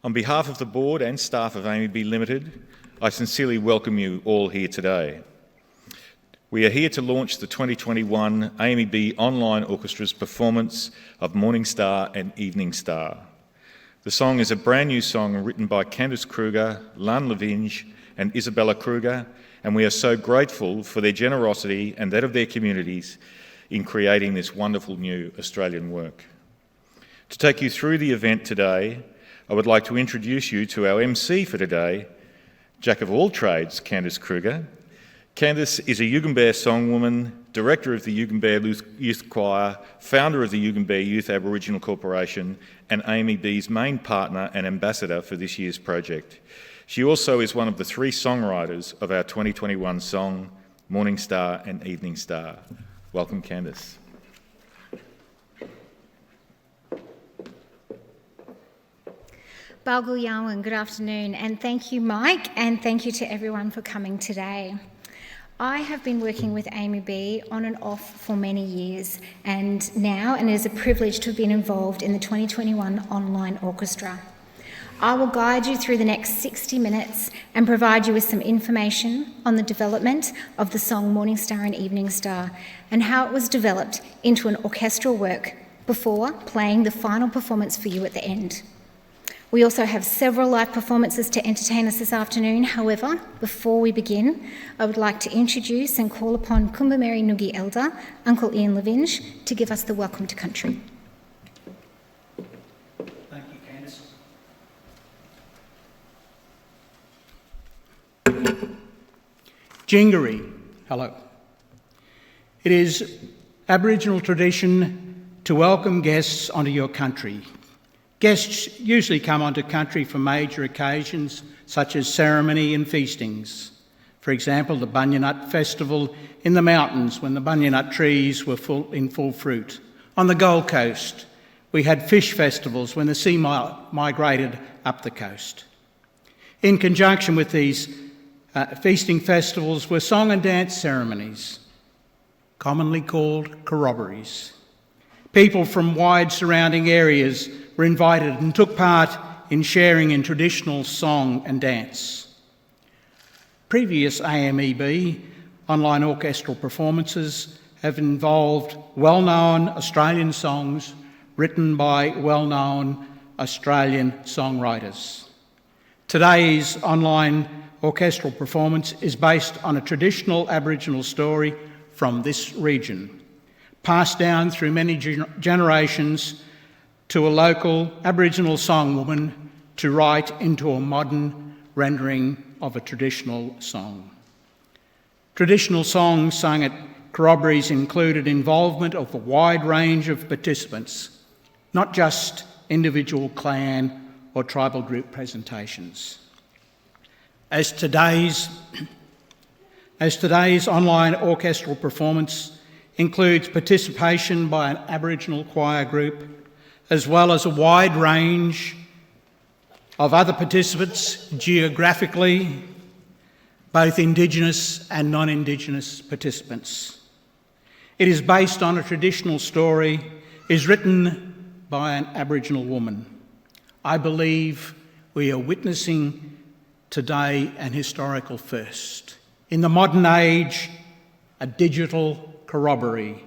On behalf of the board and staff of AMEB Limited, I sincerely welcome you all here today. We are here to launch the 2021 AMEB Online Orchestra's performance of Morningstar and Evening Star. The song is a brand new song written by Candace Kruger, Lann Levinge and Isabella Kruger, and we are so grateful for their generosity and that of their communities in creating this wonderful new Australian work. To take you through the event today, I would like to introduce you to our MC for today, Jack of all trades, Candace Kruger. Candace is a Yugambeh songwoman, director of the Yugambeh Youth Choir, founder of the Yugambeh Youth Aboriginal Corporation, and AMEB's main partner and ambassador for this year's project. She also is one of the 3 songwriters of our 2021 song, Morningstar and Evening Star. Welcome, Candace. Balgul Yawan, good afternoon, and thank you, Mike, and thank you to everyone for coming today. I have been working with AMEB on and off for many years, and it is a privilege to have been involved in the 2021 Online Orchestra. I will guide you through the next 60 minutes and provide you with some information on the development of the song Morningstar and Evening Star and how it was developed into an orchestral work before playing the final performance for you at the end. We also have several live performances to entertain us this afternoon. However, before we begin, I would like to introduce and call upon Kumbameri Nugi Elder, Uncle Ian Levinge, to give us the welcome to country. Thank you, Candace. Jingari, hello. It is Aboriginal tradition to welcome guests onto your country. Guests usually come onto country for major occasions such as ceremony and feastings. For example, the Bunyannut Festival in the mountains when the bunyannut trees were in full fruit. On the Gold Coast, we had fish festivals when the sea migrated up the coast. In conjunction with these feasting festivals were song and dance ceremonies, commonly called corroborees. People from wide surrounding areas were invited and took part in sharing in traditional song and dance. Previous AMEB online orchestral performances have involved well-known Australian songs written by well-known Australian songwriters. Today's online orchestral performance is based on a traditional Aboriginal story from this region, passed down through many generations to a local Aboriginal songwoman to write into a modern rendering of a traditional song. Traditional songs sung at corroborees included involvement of a wide range of participants, not just individual clan or tribal group presentations. As today's online orchestral performance includes participation by an Aboriginal choir group, as well as a wide range of other participants geographically, both Indigenous and non-Indigenous participants. It is based on a traditional story, is written by an Aboriginal woman. I believe we are witnessing today an historical first. In the modern age, a digital corroboree,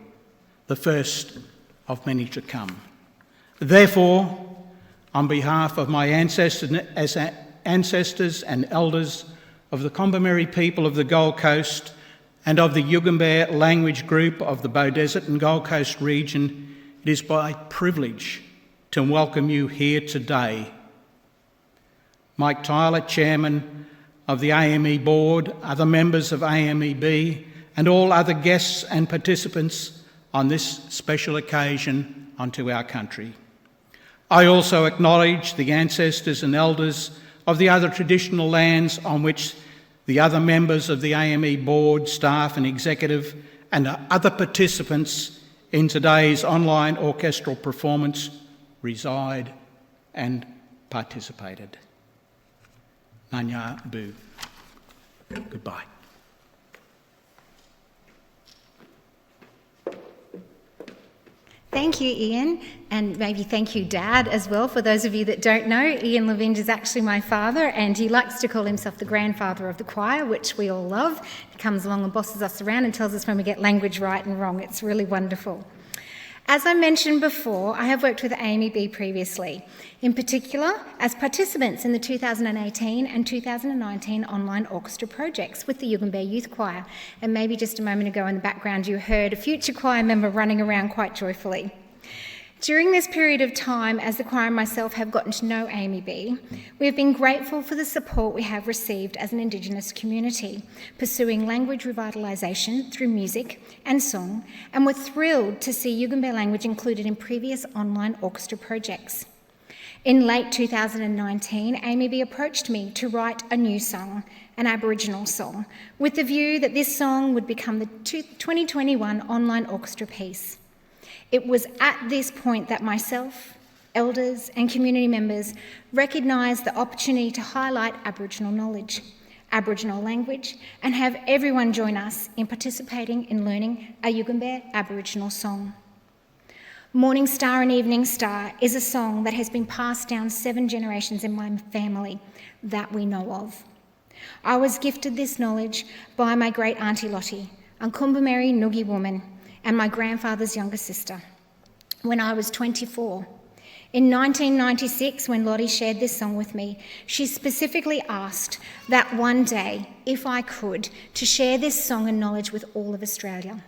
the first of many to come. Therefore, on behalf of my ancestors and elders of the Kombumerri people of the Gold Coast and of the Yugambeh language group of the Beaudesert and Gold Coast region, it is my privilege to welcome you here today. Mike Tyler, Chairman of the AME Board, other members of AMEB, and all other guests and participants on this special occasion onto our country. I also acknowledge the ancestors and elders of the other traditional lands on which the other members of the AME Board, staff and executive and other participants in today's online orchestral performance reside and participated. Nanya Bu. Goodbye. Thank you, Ian, and maybe thank you, Dad, as well. For those of you that don't know, Ian Levinge is actually my father, and he likes to call himself the grandfather of the choir, which we all love. He comes along and bosses us around and tells us when we get language right and wrong. It's really wonderful. As I mentioned before, I have worked with AMEB previously, in particular as participants in the 2018 and 2019 online orchestra projects with the Yugambeh Youth Choir. And maybe just a moment ago in the background you heard a future choir member running around quite joyfully. During this period of time, as the choir and myself have gotten to know AMEB, we have been grateful for the support we have received as an Indigenous community, pursuing language revitalisation through music and song, and we're thrilled to see Yugambeh language included in previous online orchestra projects. In late 2019, AMEB approached me to write a new song, an Aboriginal song, with the view that this song would become the 2021 online orchestra piece. It was at this point that myself, elders and community members recognised the opportunity to highlight Aboriginal knowledge, Aboriginal language, and have everyone join us in participating in learning a Yugambeh Aboriginal song. Morningstar and Evening Star is a song that has been passed down 7 generations in my family that we know of. I was gifted this knowledge by my great auntie Lottie, a Kumbameri Noogie woman, and my grandfather's younger sister, when I was 24. In 1996, when Lottie shared this song with me, she specifically asked that one day, if I could, to share this song and knowledge with all of Australia.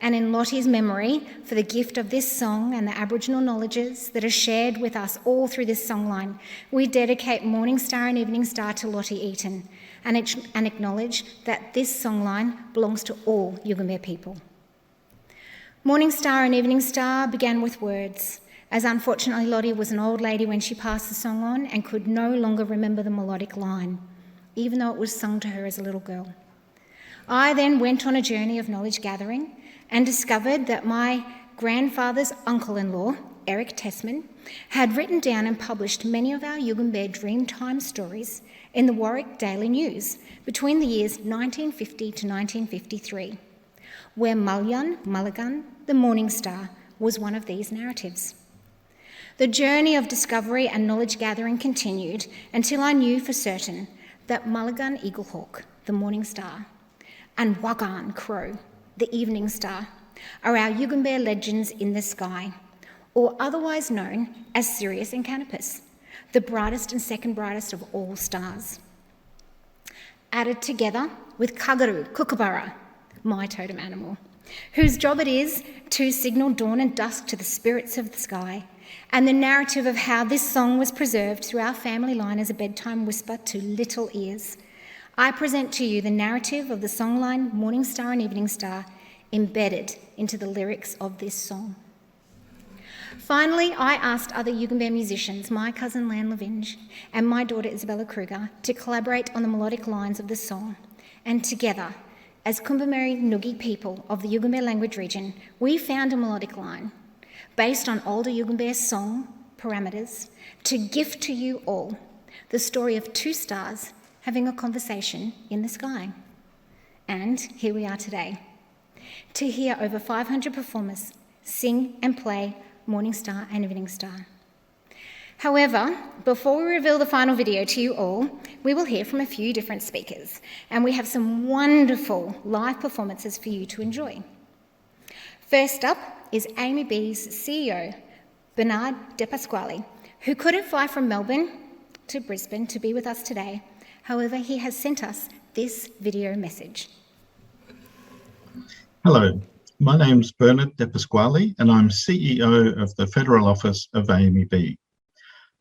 And in Lottie's memory, for the gift of this song and the Aboriginal knowledges that are shared with us all through this songline, we dedicate Morningstar and Evening Star to Lottie Eaton and acknowledge that this songline belongs to all Yugambeh people. Morningstar and Evening Star began with words, as unfortunately Lottie was an old lady when she passed the song on and could no longer remember the melodic line, even though it was sung to her as a little girl. I then went on a journey of knowledge gathering and discovered that my grandfather's uncle-in-law, Eric Tessman, had written down and published many of our Yugambeh Dreamtime stories in the Warwick Daily News between the years 1950 to 1953, where Mulligan, the Morningstar, was one of these narratives. The journey of discovery and knowledge gathering continued until I knew for certain that Mulligan Eaglehawk, the Morningstar, and Wagan Crow, the Evening Star, are our Yugambeh legends in the sky, or otherwise known as Sirius and Canopus, the brightest and second brightest of all stars. Added together with Kagaru, Kookaburra, my totem animal, whose job it is to signal dawn and dusk to the spirits of the sky, and the narrative of how this song was preserved through our family line as a bedtime whisper to little ears, I present to you the narrative of the songline Morningstar and Evening Star embedded into the lyrics of this song. Finally, I asked other Yugambeh musicians, my cousin Lann Levinge and my daughter Isabella Kruger, to collaborate on the melodic lines of the song, and together, as Kumbameri Noogie people of the Yugambeh language region, we found a melodic line based on older Yugambeh song parameters to gift to you all the story of 2 stars having a conversation in the sky. And here we are today, to hear over 500 performers sing and play Morningstar and Evening Star. However, before we reveal the final video to you all, we will hear from a few different speakers, and we have some wonderful live performances for you to enjoy. First up is AMEB's CEO, Bernard De Pasquale, who couldn't fly from Melbourne to Brisbane to be with us today. However, he has sent us this video message. Hello, my name's Bernard De Pasquale and I'm CEO of the Federal Office of AMEB.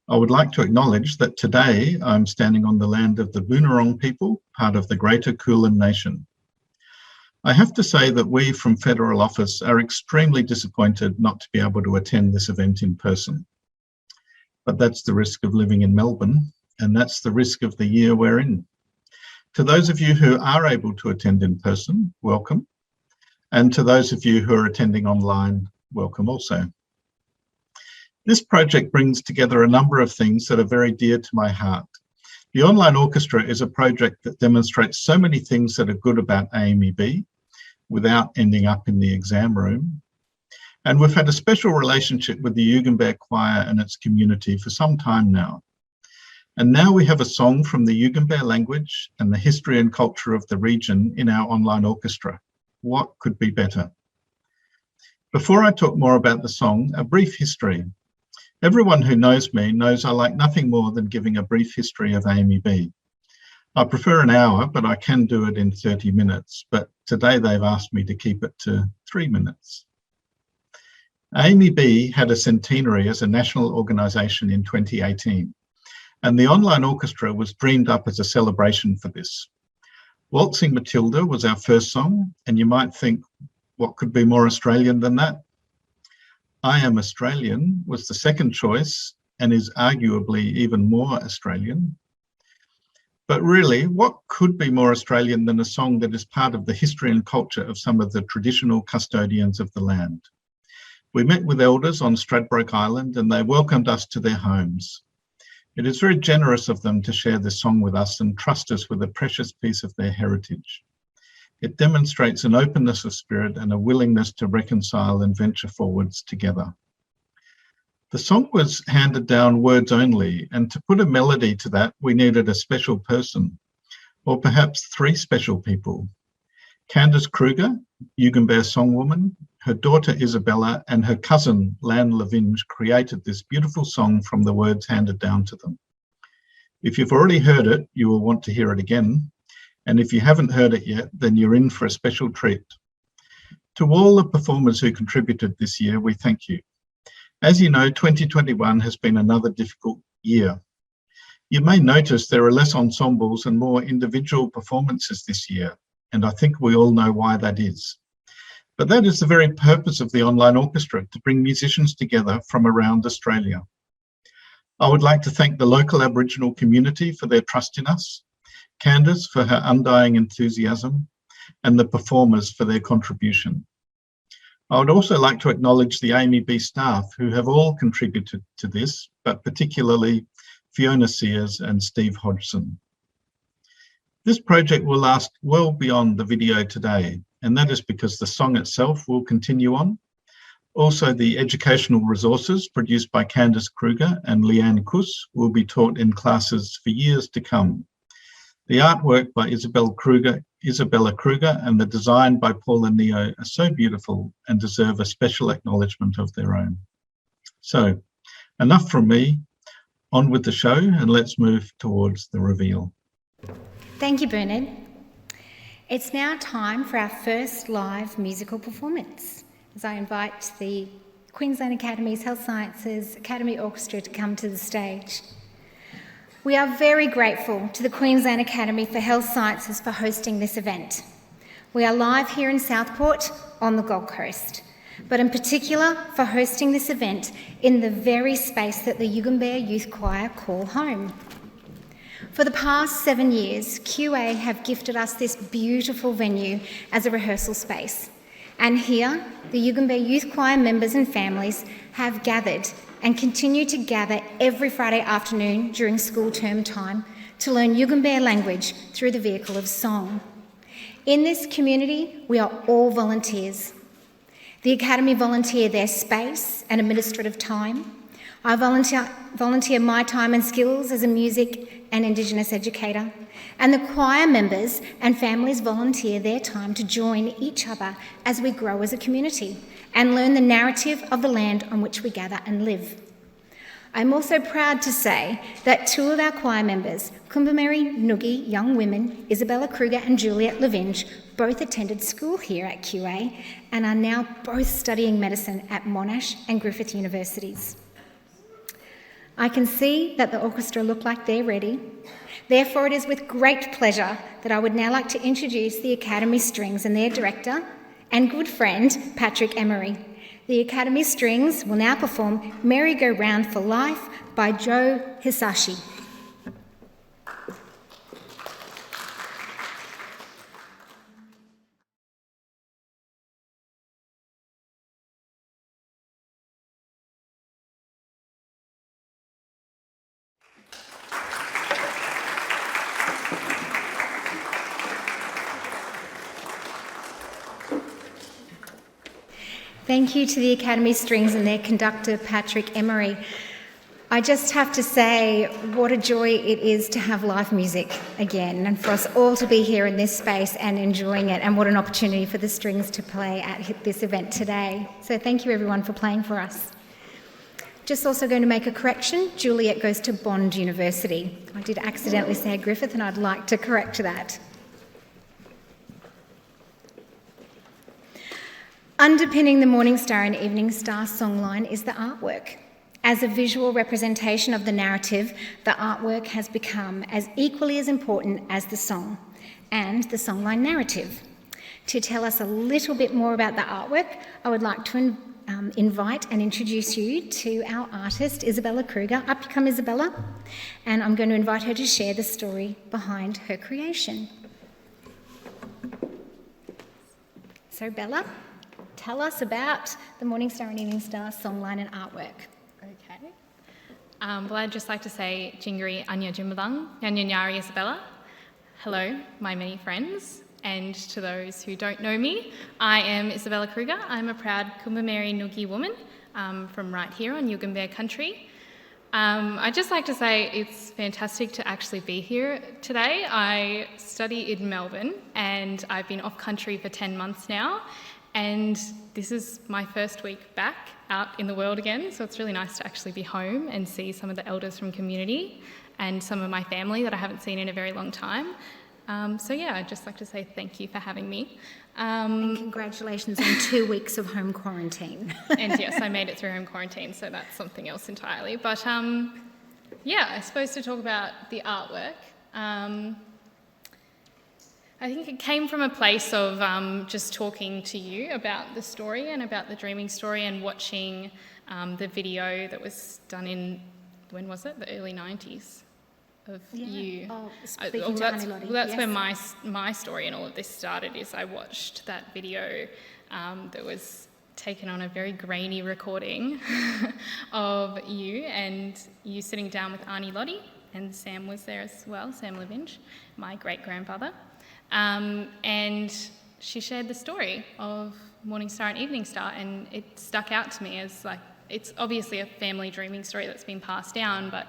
I would like to acknowledge that today I'm standing on the land of the Boonwurrung people, part of the Greater Kulin Nation. I have to say that we from Federal Office are extremely disappointed not to be able to attend this event in person. But that's the risk of living in Melbourne, and that's the risk of the year we're in. To those of you who are able to attend in person, welcome. And to those of you who are attending online, welcome also. This project brings together a number of things that are very dear to my heart. The Online Orchestra is a project that demonstrates so many things that are good about AMEB without ending up in the exam room. And we've had a special relationship with the Yugambeh choir and its community for some time now. And now we have a song from the Yugambeh language and the history and culture of the region in our online orchestra. What could be better? Before I talk more about the song, a brief history. Everyone who knows me knows I like nothing more than giving a brief history of AMEB. I prefer an hour, but I can do it in 30 minutes. But today they've asked me to keep it to 3 minutes. AMEB had a centenary as a national organisation in 2018, and the online orchestra was dreamed up as a celebration for this. Waltzing Matilda was our first song, and you might think, what could be more Australian than that? I Am Australian was the second choice and is arguably even more Australian. But really, what could be more Australian than a song that is part of the history and culture of some of the traditional custodians of the land? We met with elders on Stradbroke Island and they welcomed us to their homes. It is very generous of them to share this song with us and trust us with a precious piece of their heritage. It demonstrates an openness of spirit and a willingness to reconcile and venture forwards together. The song was handed down words only, and to put a melody to that, we needed a special person, or perhaps 3 special people. Candace Kruger, Yugambeh songwoman, her daughter Isabella, and her cousin Lann Levinge created this beautiful song from the words handed down to them. If you've already heard it, you will want to hear it again. And if you haven't heard it yet, then you're in for a special treat. To all the performers who contributed this year, we thank you. As you know, 2021 has been another difficult year. You may notice there are less ensembles and more individual performances this year, and I think we all know why that is. But that is the very purpose of the online orchestra, to bring musicians together from around Australia. I would like to thank the local Aboriginal community for their trust in us, Candace for her undying enthusiasm, and the performers for their contribution. I would also like to acknowledge the AMEB staff who have all contributed to this, but particularly Fiona Sears and Steve Hodgson. This project will last well beyond the video today, and that is because the song itself will continue on. Also, the educational resources produced by Candace Kruger and Leanne Kuss will be taught in classes for years to come. The artwork by Isabelle Kruger, Isabella Kruger, and the design by Paula Nihôt are so beautiful and deserve a special acknowledgement of their own. So, enough from me. On with the show, and let's move towards the reveal. Thank you, Bernard. It's now time for our first live musical performance, as I invite the Queensland Academies Health Sciences Academy Orchestra to come to the stage. We are very grateful to the Queensland Academy for Health Sciences for hosting this event. We are live here in Southport on the Gold Coast, but in particular for hosting this event in the very space that the Yugambeh Youth Choir call home. For the past 7 years, QA have gifted us this beautiful venue as a rehearsal space. And here, the Yugambeh Youth Choir members and families have gathered and continue to gather every Friday afternoon during school term time to learn Yugambeh language through the vehicle of song. In this community, we are all volunteers. The Academy volunteer their space and administrative time. I volunteer my time and skills as a music and Indigenous educator, and the choir members and families volunteer their time to join each other as we grow as a community and learn the narrative of the land on which we gather and live. I'm also proud to say that 2 of our choir members, Kumbameri Noogie young women, Isabella Kruger and Juliet Levinge, both attended school here at QA and are now both studying medicine at Monash and Griffith Universities. I can see that the orchestra look like they're ready. Therefore, it is with great pleasure that I would now like to introduce the Academy Strings and their director and good friend, Patrick Emery. The Academy Strings will now perform Merry Go Round for Life by Joe Hisashi. Thank you to the Academy Strings and their conductor, Patrick Emery. I just have to say what a joy it is to have live music again and for us all to be here in this space and enjoying it, and what an opportunity for the Strings to play at this event today. So thank you everyone for playing for us. Just also going to make a correction. Juliet goes to Bond University. I did accidentally say Griffith and I'd like to correct that. Underpinning the Morningstar and Evening Star songline is the artwork. As a visual representation of the narrative, the artwork has become as equally as important as the song and the songline narrative. To tell us a little bit more about the artwork, I would like to invite and introduce you to our artist, Isabella Kruger. Up you come, Isabella. And I'm going to invite her to share the story behind her creation. So, Bella, tell us about the Morningstar and Evening Star songline and artwork. Okay. Well, I'd just like to say Jingari Anya Jimbalang, Nyanyari Isabella. Hello, my many friends, and to those who don't know me, I am Isabella Kruger. I'm a proud Kumbameri Ngugi woman from right here on Yugambeh country. I'd just like to say it's fantastic to actually be here today. I study in Melbourne and I've been off country for 10 months now. And this is my first week back out in the world again, so it's really nice to actually be home and see some of the elders from community and some of my family that I haven't seen in a very long time. So yeah, I'd just like to say thank you for having me. And congratulations on 2 weeks of home quarantine. And yes, I made it through home quarantine, so that's something else entirely. But yeah, I suppose to talk about the artwork, I think it came from a place of just talking to you about the story and about the dreaming story and watching the video that was done in, when was it? The early 90s of you. Oh, speaking to Honey Lottie. Well, that's yes. where my story and all of this started, is I watched that video that was taken on a very grainy recording of you, and you sitting down with Auntie Lottie, and Sam was there as well, Sam Levinge, my great-grandfather. And she shared the story of Morningstar and Evening Star, and it stuck out to me as like, it's obviously a family dreaming story that's been passed down, but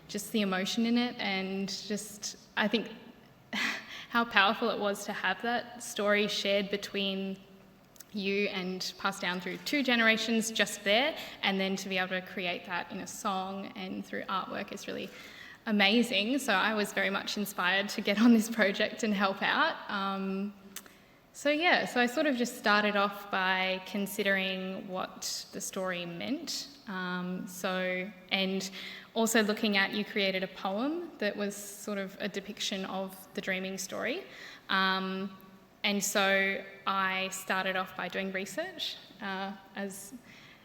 just the emotion in it, and just, I think how powerful it was to have that story shared between you and passed down through 2 generations just there, and then to be able to create that in a song and through artwork is really amazing. So I was very much inspired to get on this project and help out. So I sort of just started off by considering what the story meant. And also looking at, you created a poem that was sort of a depiction of the dreaming story. And so I started off by doing research. As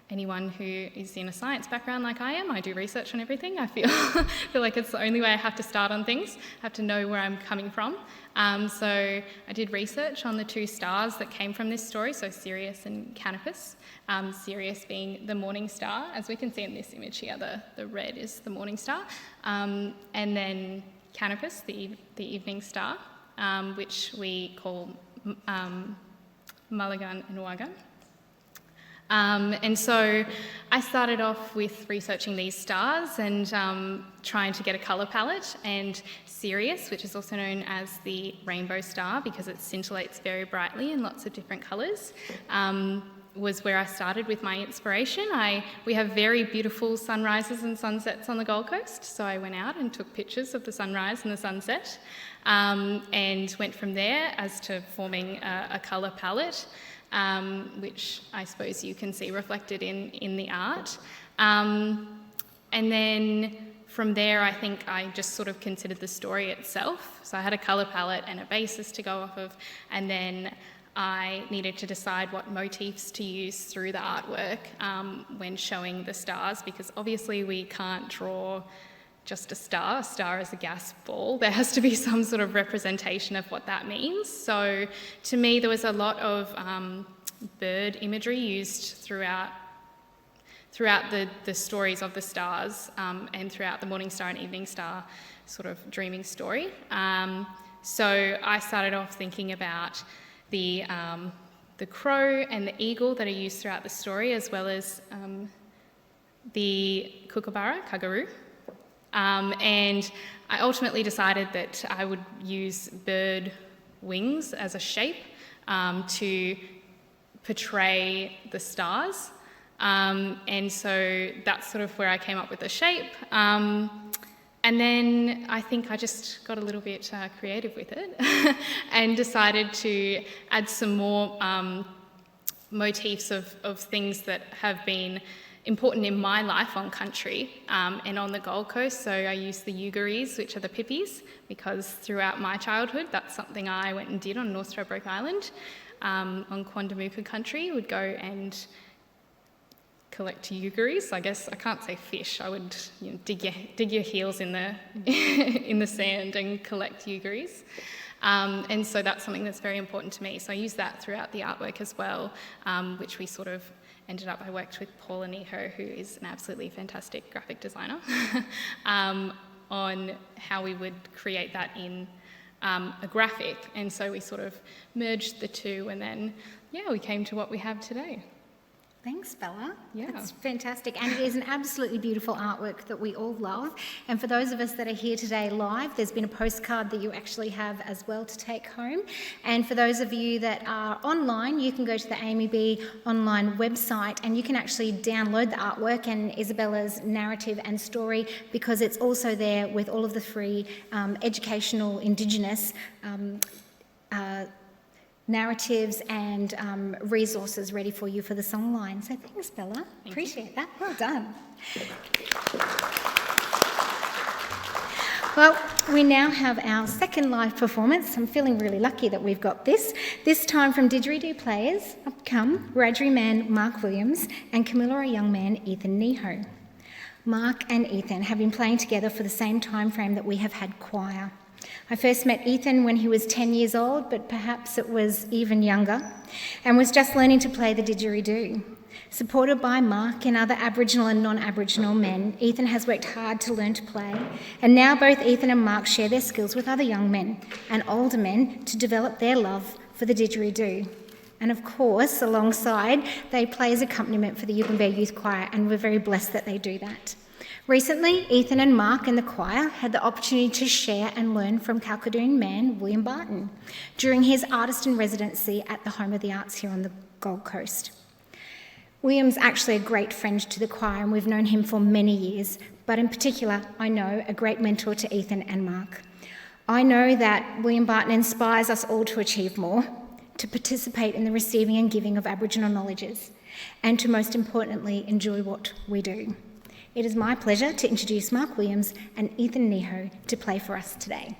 anyone who is in a science background like I am, I do research on everything. I feel like it's the only way I have to start on things. I have to know where I'm coming from. So I did research on the 2 stars that came from this story, so Sirius and Canopus. Sirius being the morning star, as we can see in this image here, the red is the morning star. And then Canopus, the evening star, which we call Mulligan and Wagan. And so I started off with researching these stars and trying to get a colour palette, and Sirius, which is also known as the rainbow star because it scintillates very brightly in lots of different colours, was where I started with my inspiration. We have very beautiful sunrises and sunsets on the Gold Coast, so I went out and took pictures of the sunrise and the sunset, and went from there as to forming a colour palette. Which I suppose you can see reflected in the art. And then from there, I think I just sort of considered the story itself. So I had a colour palette and a basis to go off of, and then I needed to decide what motifs to use through the artwork when showing the stars, because obviously we can't draw just a star. A star is a gas ball. There has to be some sort of representation of what that means. So to me, there was a lot of bird imagery used throughout the stories of the stars, and throughout the Morning Star and Evening Star sort of dreaming story. So I started off thinking about the the crow and the eagle that are used throughout the story, as well as the kookaburra, kangaroo. And I ultimately decided that I would use bird wings as a shape to portray the stars. And so that's sort of where I came up with the shape. And then I think I just got a little bit creative with it and decided to add some more motifs of things that have been important in my life on country and on the Gold Coast. So I used the Yugarees, which are the pippies, because throughout my childhood, that's something I went and did on North Stradbroke Island. On Quandamooka country, would go and collect Yugarees. I guess I can't say fish. I would dig your heels in the in the sand and collect Yugarees. And so that's something that's very important to me. So I use that throughout the artwork as well, which we sort of ended up, I worked with Paula Nihôt, who is an absolutely fantastic graphic designer, on how we would create that in a graphic. And so we sort of merged the two, and then, yeah, we came to what we have today. Thanks, Bella. Yeah. That's fantastic. And it is an absolutely beautiful artwork that we all love. And for those of us that are here today live, there's been a postcard that you actually have as well to take home. And for those of you that are online, you can go to the AMEB online website and you can actually download the artwork and Isabella's narrative and story, because it's also there with all of the free educational Indigenous narratives and resources ready for you for the songline. So thanks, Bella. Appreciate that. Well done. Well, we now have our second live performance. I'm feeling really lucky that we've got this. This time from Didgeridoo players, up come Wiradjuri man Mark Williams and Gamilaraay young man Ethan Nihôt. Mark and Ethan have been playing together for the same time frame that we have had choir. I first met Ethan when he was 10 years old, but perhaps it was even younger, and was just learning to play the didgeridoo. Supported by Mark and other Aboriginal and non-Aboriginal men, Ethan has worked hard to learn to play, and now both Ethan and Mark share their skills with other young men and older men to develop their love for the didgeridoo. And of course, alongside, they play as accompaniment for the Yugambeh Youth Choir, and we're very blessed that they do that. Recently, Ethan and Mark and the choir had the opportunity to share and learn from Kalkadoon man William Barton during his artist in residency at the Home of the Arts here on the Gold Coast. William's actually a great friend to the choir, and we've known him for many years, but in particular, I know a great mentor to Ethan and Mark. I know that William Barton inspires us all to achieve more, to participate in the receiving and giving of Aboriginal knowledges, and to most importantly, enjoy what we do. It is my pleasure to introduce Mark Williams and Ethan Nihôt to play for us today.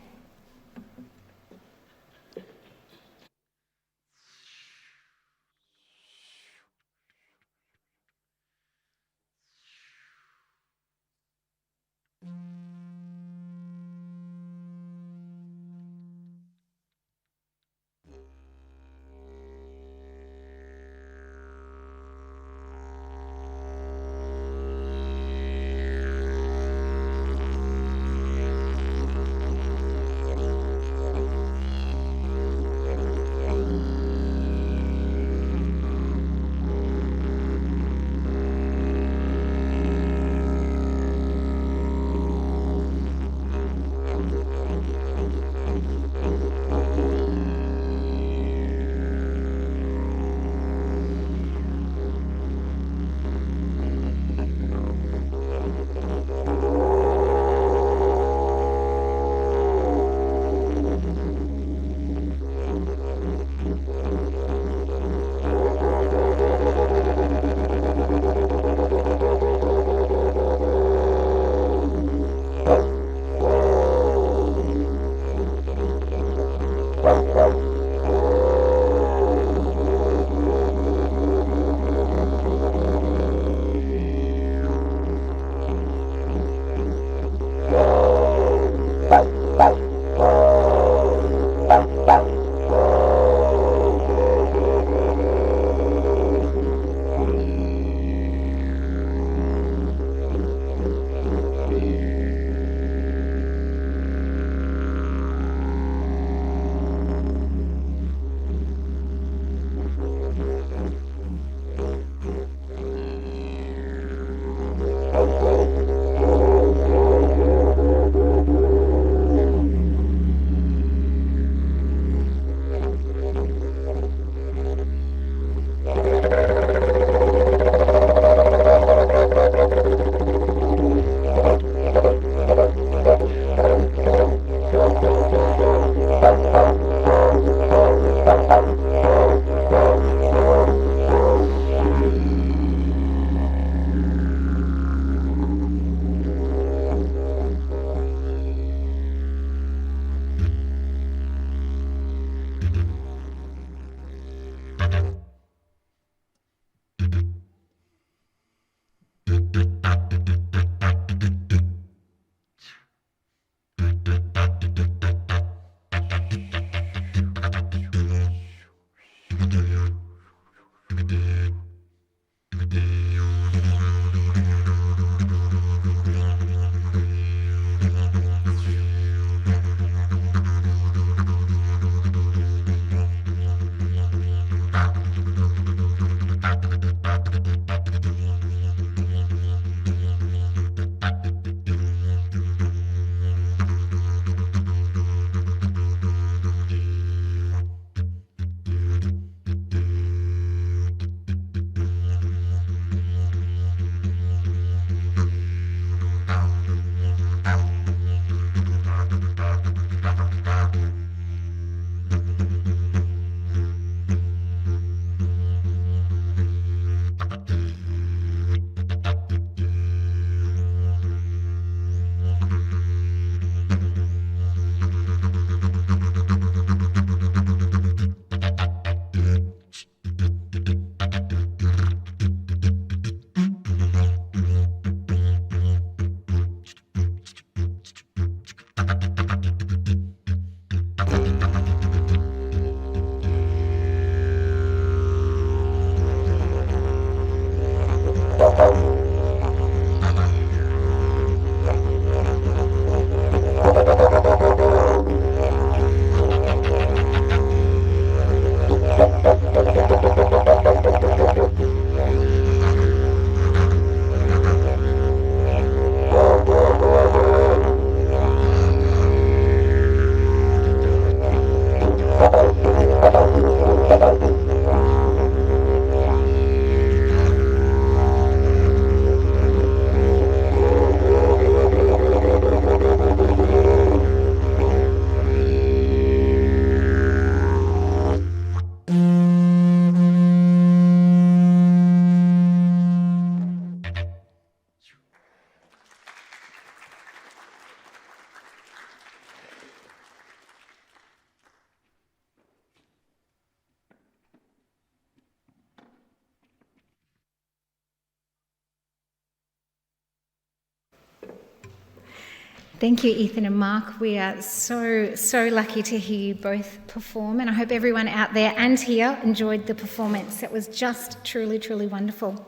Thank you, Ethan and Mark. We are so lucky to hear you both perform, and I hope everyone out there and here enjoyed the performance. It was just truly wonderful.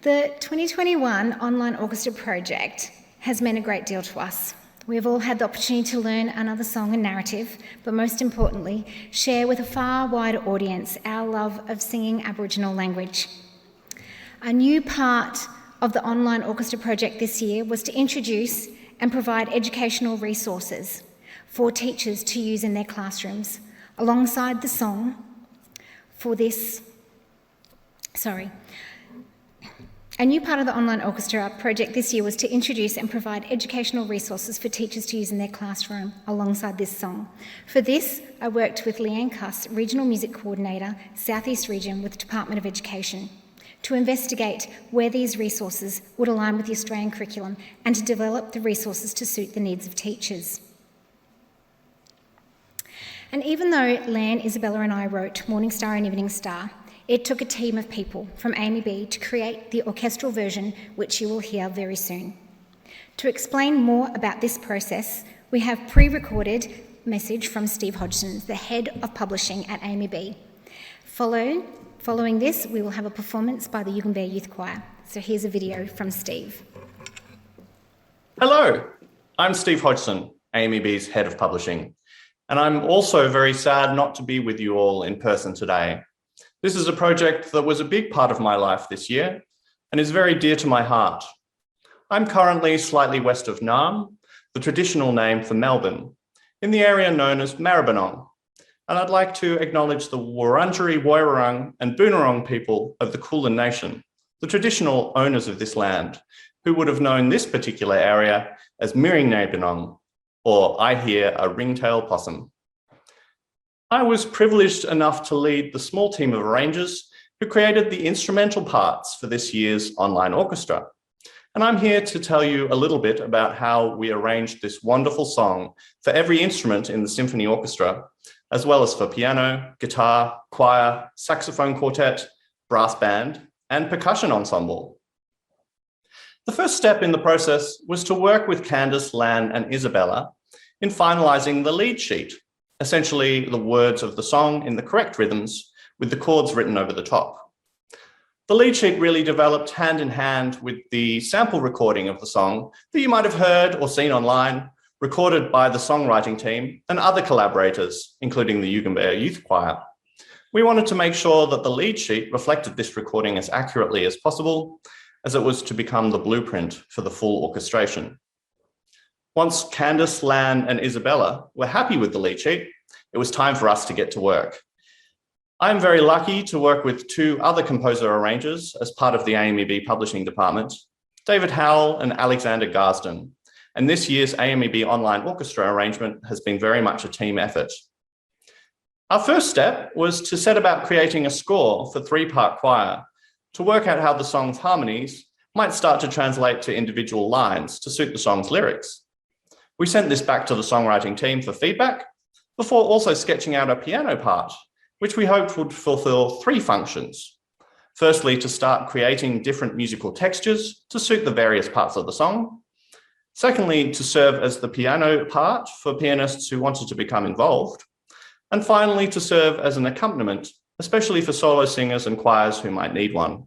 The 2021 Online Orchestra project has meant a great deal to us. We have all had the opportunity to learn another song and narrative, but most importantly, share with a far wider audience our love of singing Aboriginal language. A new part of the Online Orchestra project this year was to introduce and provide educational resources for teachers to use in their classrooms alongside the song for this. A new part of the Online Orchestra project this year was to introduce and provide educational resources for teachers to use in their classroom alongside this song. For this, I worked with Leanne Cuss, Regional Music Coordinator, South East Region with the Department of Education, to investigate where these resources would align with the Australian curriculum and to develop the resources to suit the needs of teachers. And even though Lann, Isabella and I wrote Morningstar and Evening Star, it took a team of people from AMEB to create the orchestral version, which you will hear very soon. To explain more about this process, we have pre-recorded message from Steve Hodgson, the head of publishing at AMEB. Following this, we will have a performance by the Yugambeh Youth Choir. So here's a video from Steve. Hello, I'm Steve Hodgson, AMEB's head of publishing, and I'm also very sad not to be with you all in person today. This is a project that was a big part of my life this year and is very dear to my heart. I'm currently slightly west of Naarm, the traditional name for Melbourne, in the area known as Maribyrnong, and I'd like to acknowledge the Wurundjeri, Woiwurrung and Boonwurrung people of the Kulin Nation, the traditional owners of this land, who would have known this particular area as Miringnabinong, or I hear a ringtail possum. I was privileged enough to lead the small team of arrangers who created the instrumental parts for this year's online orchestra. And I'm here to tell you a little bit about how we arranged this wonderful song for every instrument in the symphony orchestra, as well as for piano, guitar, choir, saxophone quartet, brass band, and percussion ensemble. The first step in the process was to work with Candace, Lann, and Isabella in finalising the lead sheet, essentially the words of the song in the correct rhythms with the chords written over the top. The lead sheet really developed hand in hand with the sample recording of the song that you might have heard or seen online, recorded by the songwriting team and other collaborators, including the Yugambeh Youth Choir. We wanted to make sure that the lead sheet reflected this recording as accurately as possible, as it was to become the blueprint for the full orchestration. Once Candace, Lann, and Isabella were happy with the lead sheet, it was time for us to get to work. I'm very lucky to work with two other composer-arrangers as part of the AMEB publishing department, David Howell and Alexander Garsden, and this year's AMEB online orchestra arrangement has been very much a team effort. Our first step was to set about creating a score for three-part choir to work out how the song's harmonies might start to translate to individual lines to suit the song's lyrics. We sent this back to the songwriting team for feedback before also sketching out a piano part, which we hoped would fulfill three functions. Firstly, to start creating different musical textures to suit the various parts of the song. Secondly, to serve as the piano part for pianists who wanted to become involved. And finally, to serve as an accompaniment, especially for solo singers and choirs who might need one.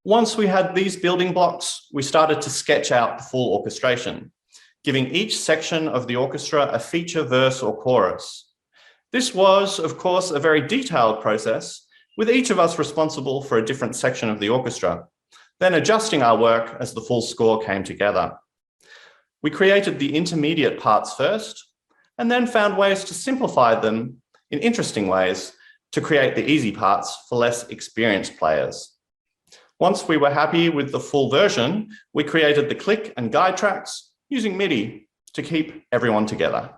Once we had these building blocks, we started to sketch out the full orchestration, giving each section of the orchestra a feature verse or chorus. This was, of course, a very detailed process, with each of us responsible for a different section of the orchestra, then adjusting our work as the full score came together. We created the intermediate parts first, and then found ways to simplify them in interesting ways to create the easy parts for less experienced players. Once we were happy with the full version, we created the click and guide tracks using MIDI to keep everyone together.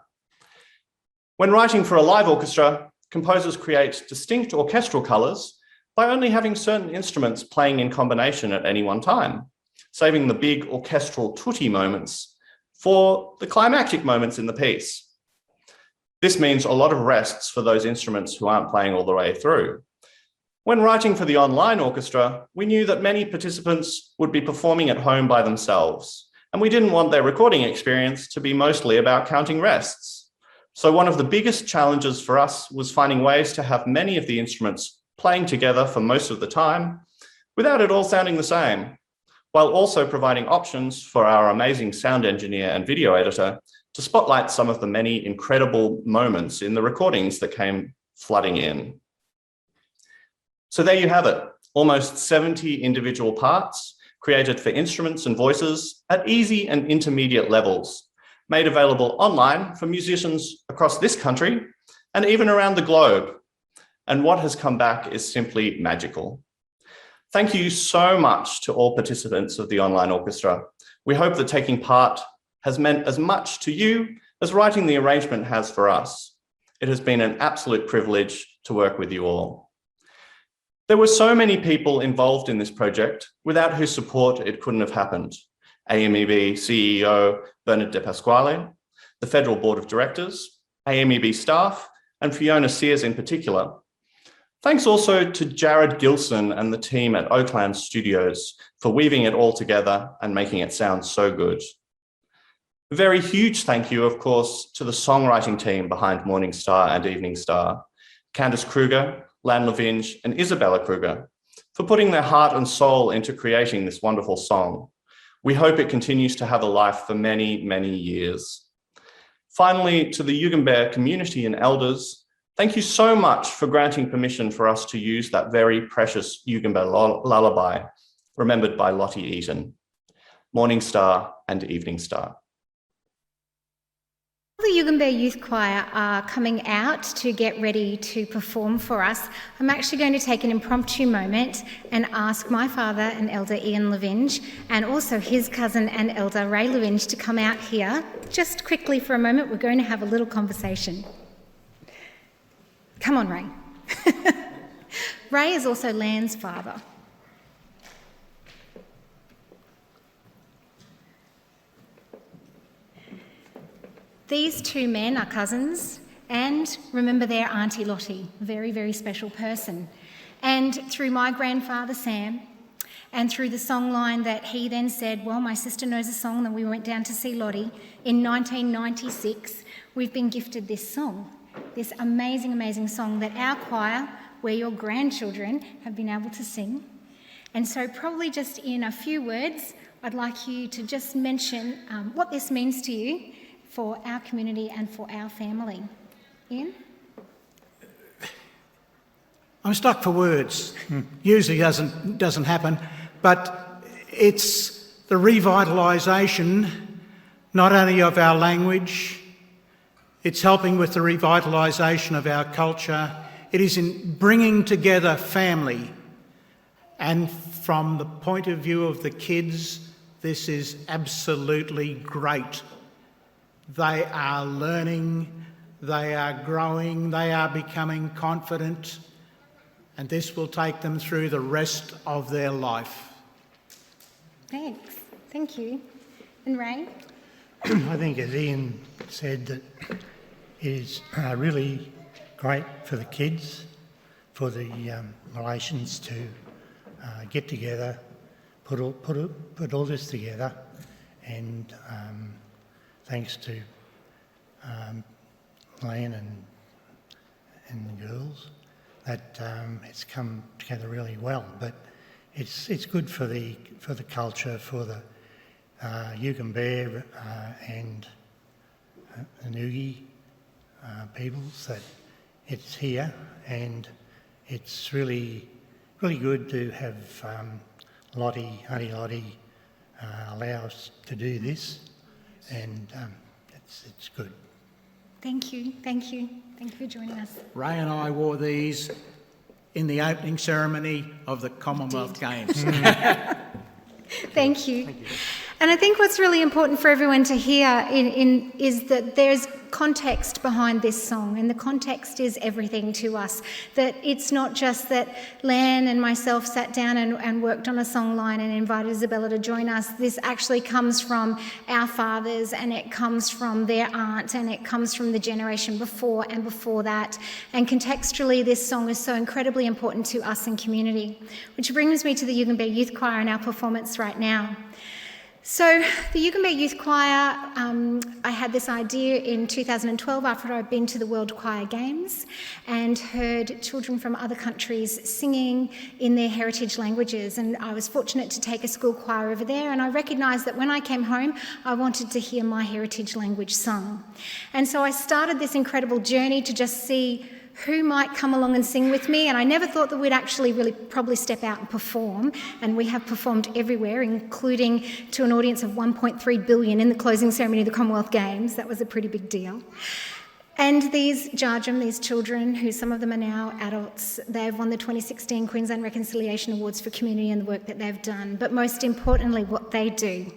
When writing for a live orchestra, composers create distinct orchestral colours by only having certain instruments playing in combination at any one time, saving the big orchestral tutti moments for the climactic moments in the piece. This means a lot of rests for those instruments who aren't playing all the way through. When writing for the online orchestra, we knew that many participants would be performing at home by themselves, and we didn't want their recording experience to be mostly about counting rests. So one of the biggest challenges for us was finding ways to have many of the instruments playing together for most of the time without it all sounding the same, while also providing options for our amazing sound engineer and video editor to spotlight some of the many incredible moments in the recordings that came flooding in. So there you have it, almost 70 individual parts created for instruments and voices at easy and intermediate levels, made available online for musicians across this country and even around the globe. And what has come back is simply magical. Thank you so much to all participants of the online orchestra. We hope that taking part has meant as much to you as writing the arrangement has for us. It has been an absolute privilege to work with you all. There were so many people involved in this project without whose support it couldn't have happened. AMEB CEO Bernard De Pasquale, the Federal Board of Directors, AMEB staff, and Fiona Sears in particular. Thanks also to Jarrad Gilson and the team at Oaklands Studios for weaving it all together and making it sound so good. A very huge thank you, of course, to the songwriting team behind Morningstar and Evening Star, Candace Kruger, Lann Levinge, and Isabella Kruger, for putting their heart and soul into creating this wonderful song. We hope it continues to have a life for many, many years. Finally, to the Yugambeh community and elders, thank you so much for granting permission for us to use that very precious Yugambeh lullaby, remembered by Lottie Eaton. Morningstar and Evening Star. The Yugambeh Youth Choir are coming out to get ready to perform for us. I'm actually going to take an impromptu moment and ask my father and elder Ian Levinge and also his cousin and elder Ray Levinge to come out here just quickly for a moment. We're going to have a little conversation. Come on, Ray. Ray is also Lann's father. These two men are cousins, and remember their Auntie Lottie, a very, very special person. And through my grandfather Sam, and through the songline that he then said, well, my sister knows a song, and we went down to see Lottie, in 1996, we've been gifted this song, this amazing, amazing song that our choir, where your grandchildren have been able to sing. And so probably just in a few words, I'd like you to just mention what this means to you for our community and for our family. Ian? I'm stuck for words. Usually doesn't happen, but it's the revitalisation not only of our language, it's helping with the revitalisation of our culture. It is in bringing together family, and from the point of view of the kids, this is absolutely great. They are learning, they are growing, they are becoming confident, and this will take them through the rest of their life. Thanks. Thank you. And Ray? I think, as Ian said, that it is really great for the kids, for the relations to get together, put all this together, and thanks to Lann and the girls, that it's come together really well. But it's good for the culture, for the Yugambeh and the Nugi peoples, that it's here, and it's really good to have Auntie Lottie allow us to do this. And it's good. Thank you. Thank you. Thank you for joining us. Ray and I wore these in the opening ceremony of the Commonwealth Games. Thank you. And I think what's really important for everyone to hear is that there's context behind this song, and the context is everything to us. That it's not just that Lann and myself sat down and worked on a song line and invited Isabella to join us. This actually comes from our fathers, and it comes from their aunt, and it comes from the generation before and before that. And contextually, this song is so incredibly important to us in community. Which brings me to the Yugambeh Youth Choir and our performance right now. So the Yugambeh Youth Choir, I had this idea in 2012 after I'd been to the World Choir Games and heard children from other countries singing in their heritage languages, and I was fortunate to take a school choir over there, and I recognised that when I came home I wanted to hear my heritage language sung. And so I started this incredible journey to just see who might come along and sing with me, and I never thought that we'd actually really probably step out and perform, and we have performed everywhere, including to an audience of 1.3 billion in the closing ceremony of the Commonwealth Games. That was a pretty big deal. And these Jarrad, these children, who some of them are now adults, they've won the 2016 Queensland Reconciliation Awards for community and the work that they've done. But most importantly, what they do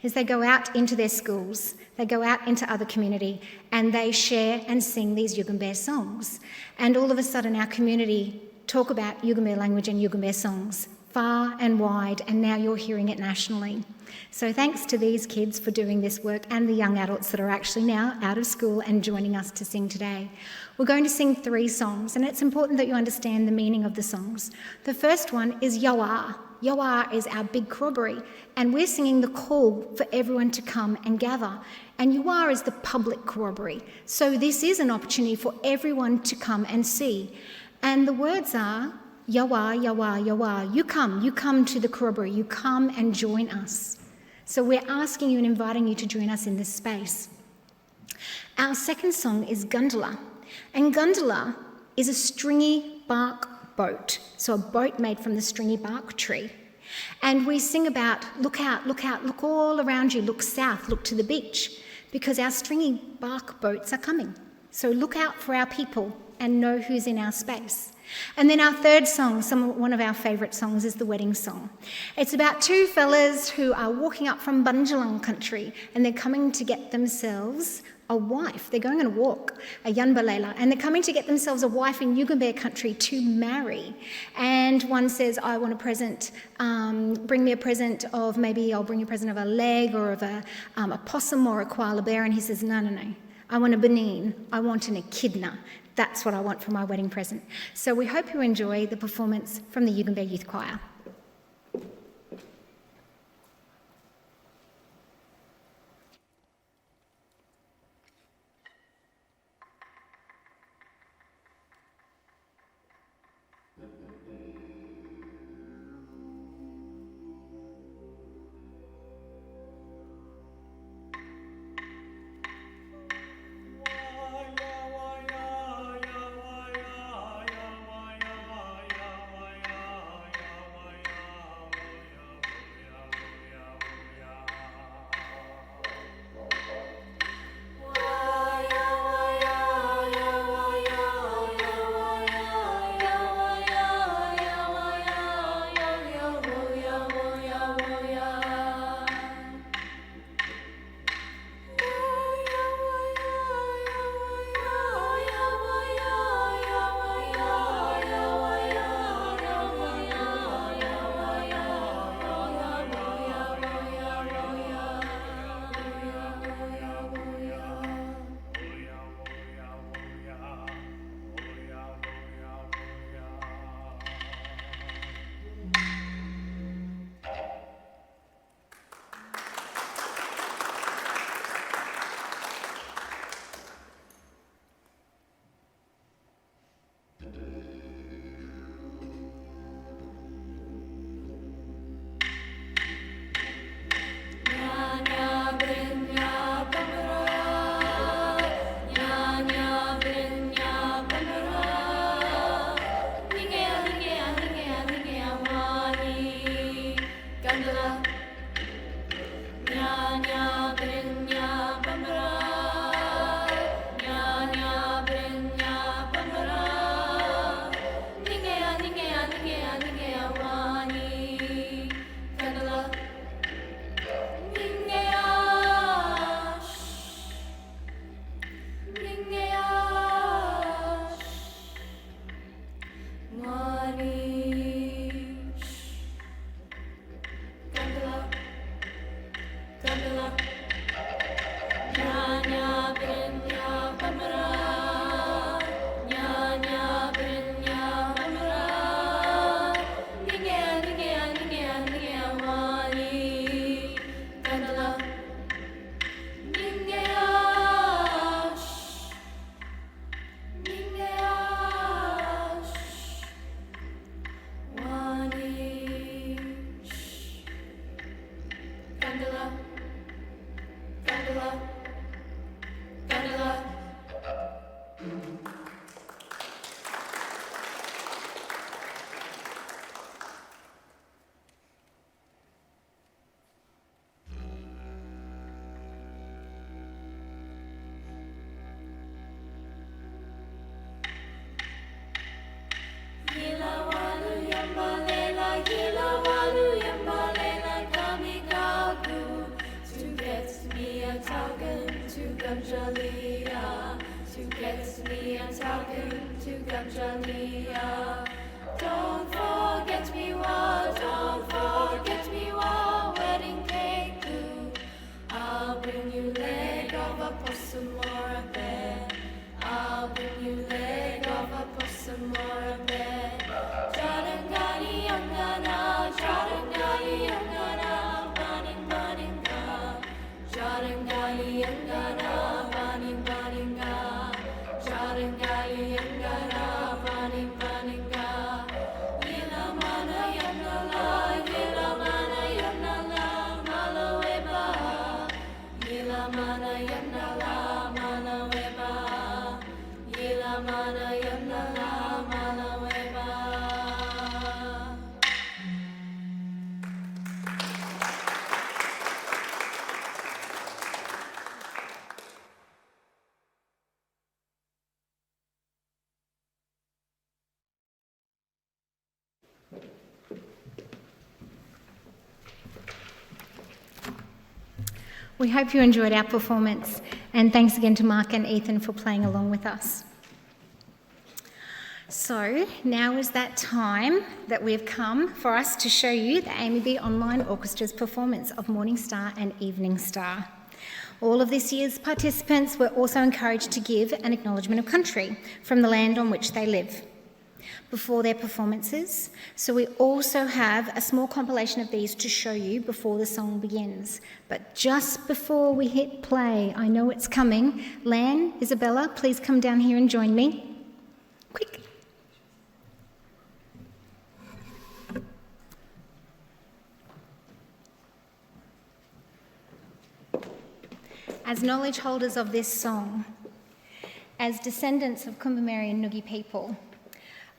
is they go out into their schools, they go out into other community, and they share and sing these Yugambeh songs. And all of a sudden our community talk about Yugambeh language and Yugambeh songs far and wide, and now you're hearing it nationally. So thanks to these kids for doing this work, and the young adults that are actually now out of school and joining us to sing today. We're going to sing 3 songs, and it's important that you understand the meaning of the songs. The first one is Gowar. Gowar is our big corroboree, and we're singing the call for everyone to come and gather. And Gowar is the public corroboree. So this is an opportunity for everyone to come and see. And the words are, Gowar, Gowar, Gowar, you come to the corroboree, you come and join us. So we're asking you and inviting you to join us in this space. Our second song is Gondola, and Gondola is a stringy bark boat, so a boat made from the stringy bark tree. And we sing about, look out, look all around you, look south, look to the beach, because our stringy bark boats are coming. So look out for our people and know who's in our space. And then our third song, one of our favourite songs, is the wedding song. It's about 2 fellas who are walking up from Bunjalung country, and they're coming to get themselves a wife. They're going on a walk, a Yanbalela, and they're coming to get themselves a wife in Yugambeh country to marry. And one says, I want a present, bring me a present of, maybe I'll bring you a present of a leg or of a possum or a koala bear. And he says, no, I want a benin, I want an echidna. That's what I want for my wedding present. So we hope you enjoy the performance from the Yugambeh Youth Choir. Gondola, Gondola. Don't forget me while, wedding cake blue. I'll bring you leg of a possum or a bear. I'll bring you leg of a possum or a bear. Jarrad yangana, Jarrad yangana, burning, burning ga. Jarrad yangana, burning, burning ga. Jarrad yangana, burning, burning ga. Yilamana yamnala, yilamana yamnala, malaweba. Yilamana yamnala, malaweba. Yilamana yamnala, malaweba. We hope you enjoyed our performance, and thanks again to Mark and Ethan for playing along with us. So now is that time that we've come for us to show you the AMEB Online Orchestra's performance of Morningstar and Evening Star. All of this year's participants were also encouraged to give an acknowledgement of country from the land on which they live before their performances. So we also have a small compilation of these to show you before the song begins. But just before we hit play, I know it's coming. Lann, Isabella, please come down here and join me. Quick. As knowledge holders of this song, as descendants of Kumbamerri and Ngugi people,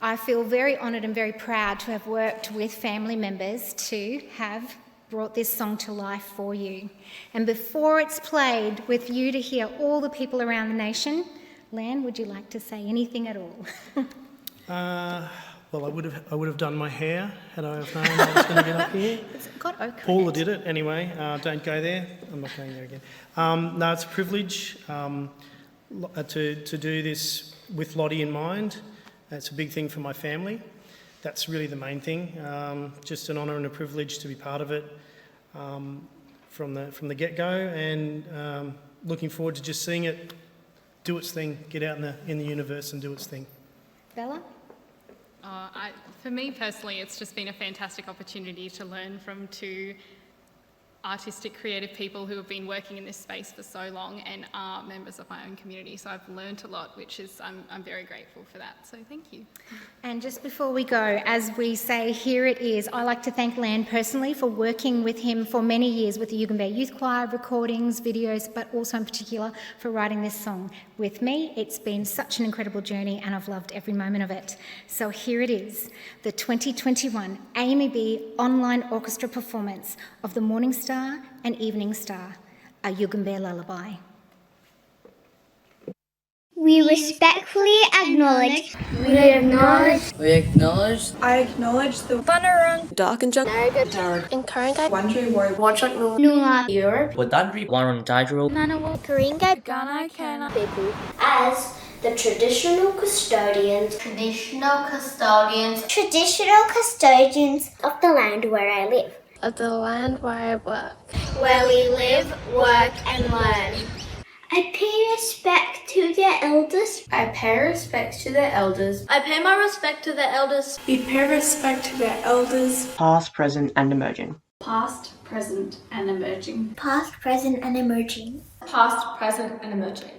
I feel very honoured and very proud to have worked with family members to have brought this song to life for you. And before it's played, with you to hear all the people around the nation, Lann, would you like to say anything at all? Well, I would have done my hair had I have known I was going to get up here. It's got ochre. Paula did it anyway. Don't go there. I'm not going there again. No, it's a privilege to do this with Lottie in mind. It's a big thing for my family. That's really the main thing. Just an honour and a privilege to be part of it from the get-go, and looking forward to just seeing it do its thing, get out in the universe and do its thing. Bella? For me personally, it's just been a fantastic opportunity to learn from two artistic, creative people who have been working in this space for so long and are members of my own community. So I've learned a lot, which is, I'm very grateful for that. So thank you. And just before we go, as we say, here it is, I like to thank Lann personally for working with him for many years with the Yugambeh Youth Choir, recordings, videos, but also in particular for writing this song with me. It's been such an incredible journey and I've loved every moment of it. So here it is, the 2021 AMEB Online Orchestra performance of the Morningstar and Evening Star, a Yugambeh lullaby. We respectfully acknowledge. I acknowledge the Bunurong, Dark and Jarrad, and Karangai, Wandri Woy, Nunga, Europe, Wadandri, Warren Didril, Manawa, Karinga, Ghana, Kana, people. As the traditional custodians Of the land where I live. of the land where I work. Where we live, work and learn. I pay respect to their elders. I pay respect to the elders. I pay my respect to the elders. we pay respect to their elders, past, present, and emerging. Past, present, and emerging. Past, present and emerging. Past, present, and emerging.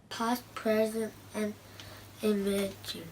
Past, present and emerging.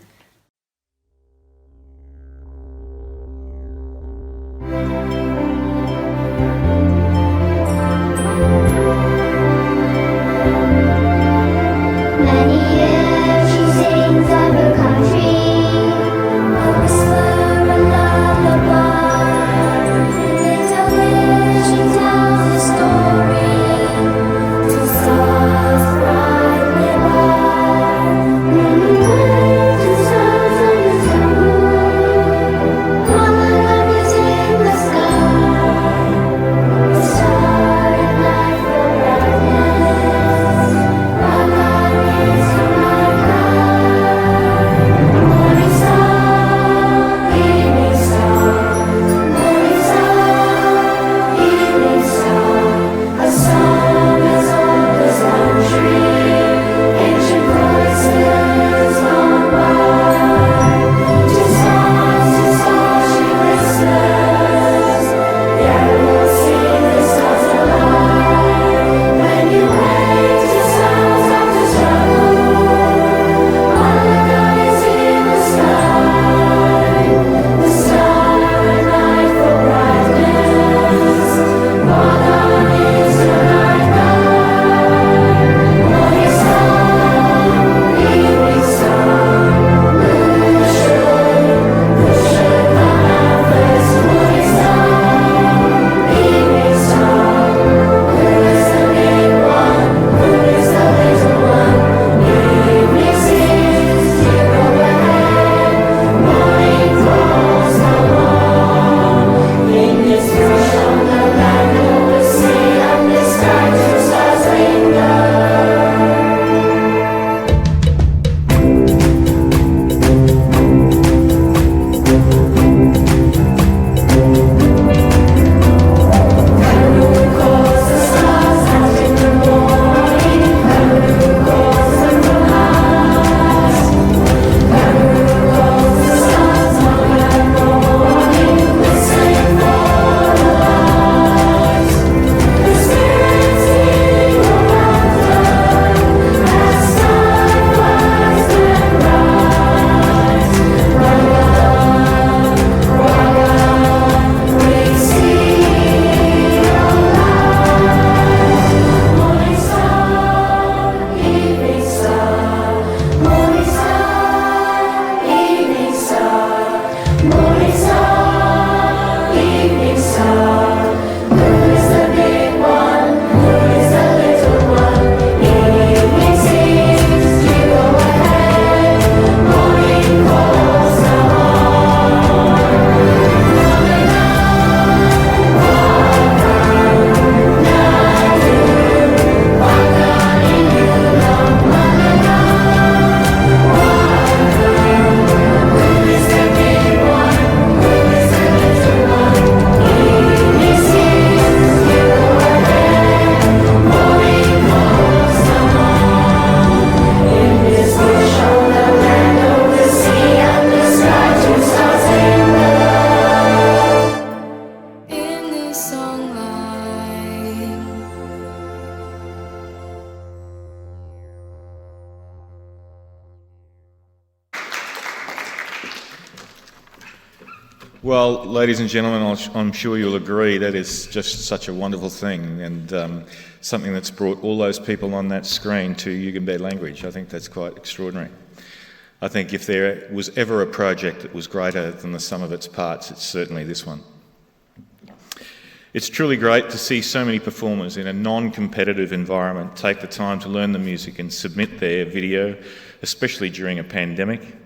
Well, ladies and gentlemen, I'm sure you'll agree that is just such a wonderful thing, and something that's brought all those people on that screen to Yugambeh language. I think that's quite extraordinary. I think if there was ever a project that was greater than the sum of its parts, it's certainly this one. It's truly great to see so many performers in a non-competitive environment take the time to learn the music and submit their video, especially during a pandemic.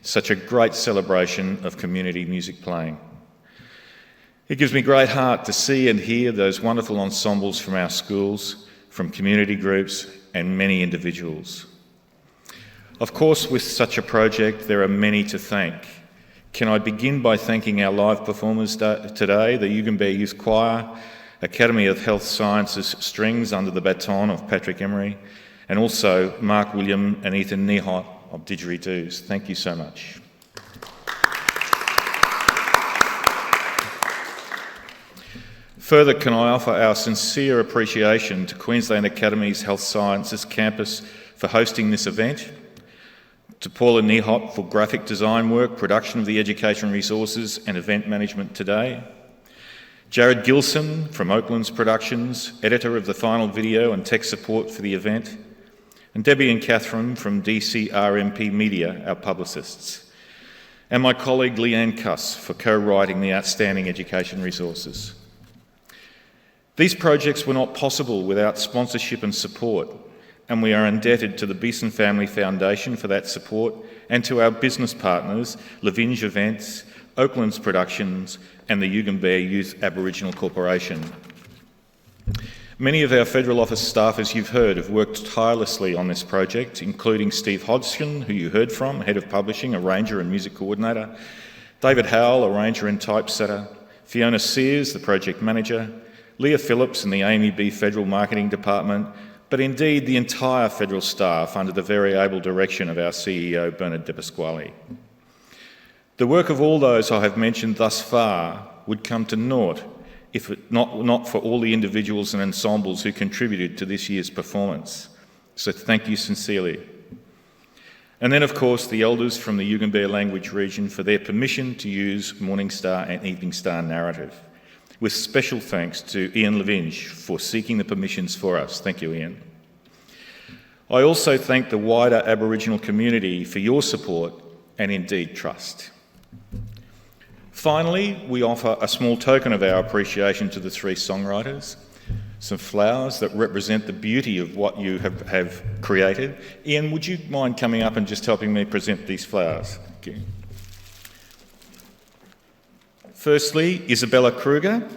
Such a great celebration of community music playing. It gives me great heart to see and hear those wonderful ensembles from our schools, from community groups and many individuals. Of course, with such a project, there are many to thank. Can I begin by thanking our live performers today, the Yugambeh Youth Choir, Academy of Health Sciences Strings under the baton of Patrick Emery, and also Mark William and Ethan Nihôt of Didgeridoos. Thank you so much. Further, can I offer our sincere appreciation to Queensland Academies Health Sciences Campus for hosting this event, to Paula Nihôt for graphic design work, production of the education resources and event management today, Jarrad Gilson from Oaklands Productions, editor of the final video and tech support for the event, and Debbie and Catherine from DCRMP Media, our publicists, and my colleague Leanne Cuss for co-writing the outstanding education resources. These projects were not possible without sponsorship and support, and we are indebted to the Beeson Family Foundation for that support and to our business partners, Levinge Events, Oaklands Productions and the Yugambeh Youth Aboriginal Corporation. Many of our federal office staff, as you've heard, have worked tirelessly on this project, including Steve Hodgson, who you heard from, Head of Publishing, Arranger and Music Coordinator, David Howell, Arranger and Typesetter, Fiona Sears, the Project Manager, Leah Phillips in the AMEB Federal Marketing Department, but indeed the entire federal staff under the very able direction of our CEO, Bernard De Pasquale. The work of all those I have mentioned thus far would come to naught if not for all the individuals and ensembles who contributed to this year's performance. So thank you sincerely. And then, of course, the elders from the Yugambeh language region for their permission to use Morningstar and Evening Star narrative. With special thanks to Ian Levinge for seeking the permissions for us. Thank you, Ian. I also thank the wider Aboriginal community for your support and indeed trust. Finally, we offer a small token of our appreciation to the three songwriters, some flowers that represent the beauty of what you have created. Ian, would you mind coming up and just helping me present these flowers? Thank you. Firstly, Isabella Kruger,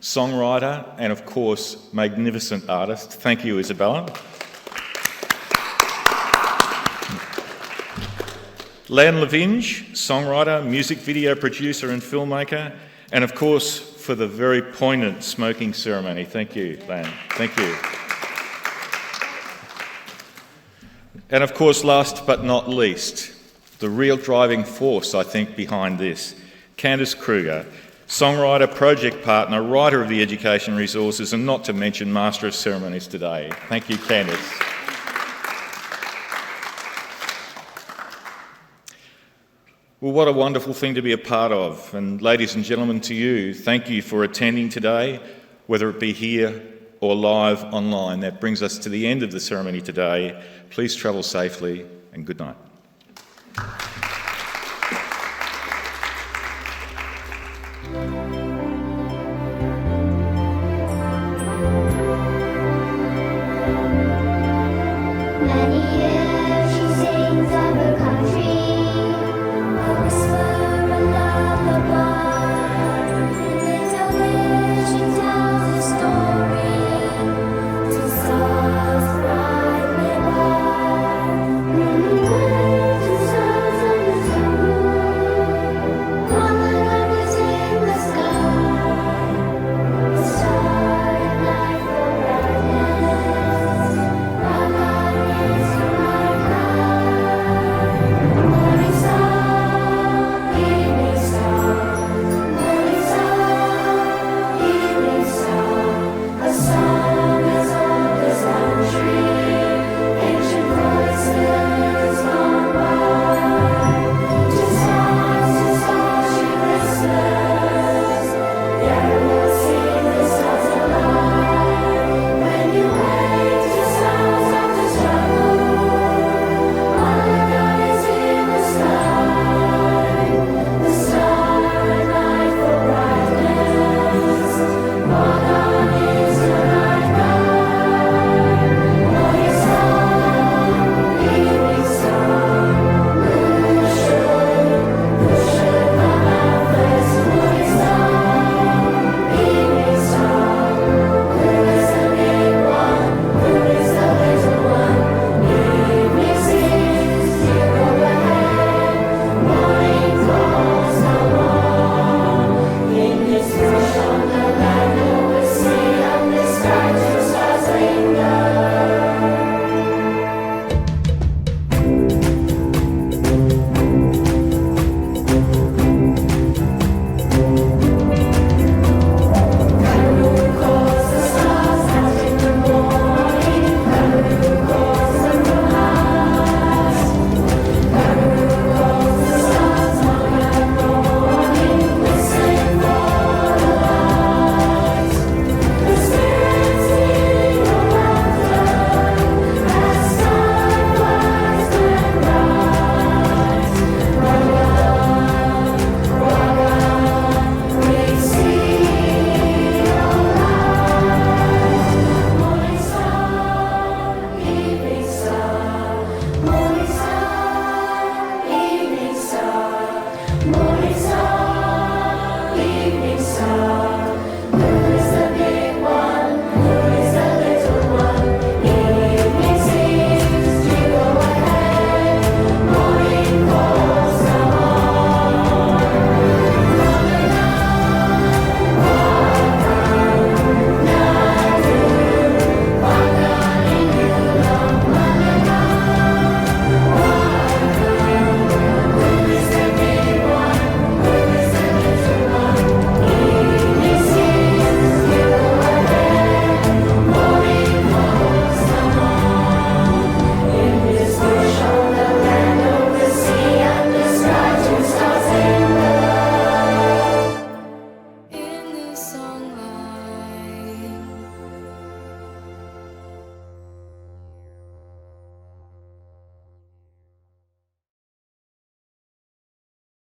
songwriter and, of course, magnificent artist. Thank you, Isabella. Lann Levinge, songwriter, music video producer and filmmaker, and, of course, for the very poignant smoking ceremony. Thank you, Lann. Thank you. And, of course, last but not least, the real driving force, I think, behind this, Candace Kruger, songwriter, project partner, writer of the education resources, and not to mention Master of Ceremonies today. Thank you, Candace. Well, what a wonderful thing to be a part of. And ladies and gentlemen, to you, thank you for attending today, whether it be here or live online. That brings us to the end of the ceremony today. Please travel safely and good night.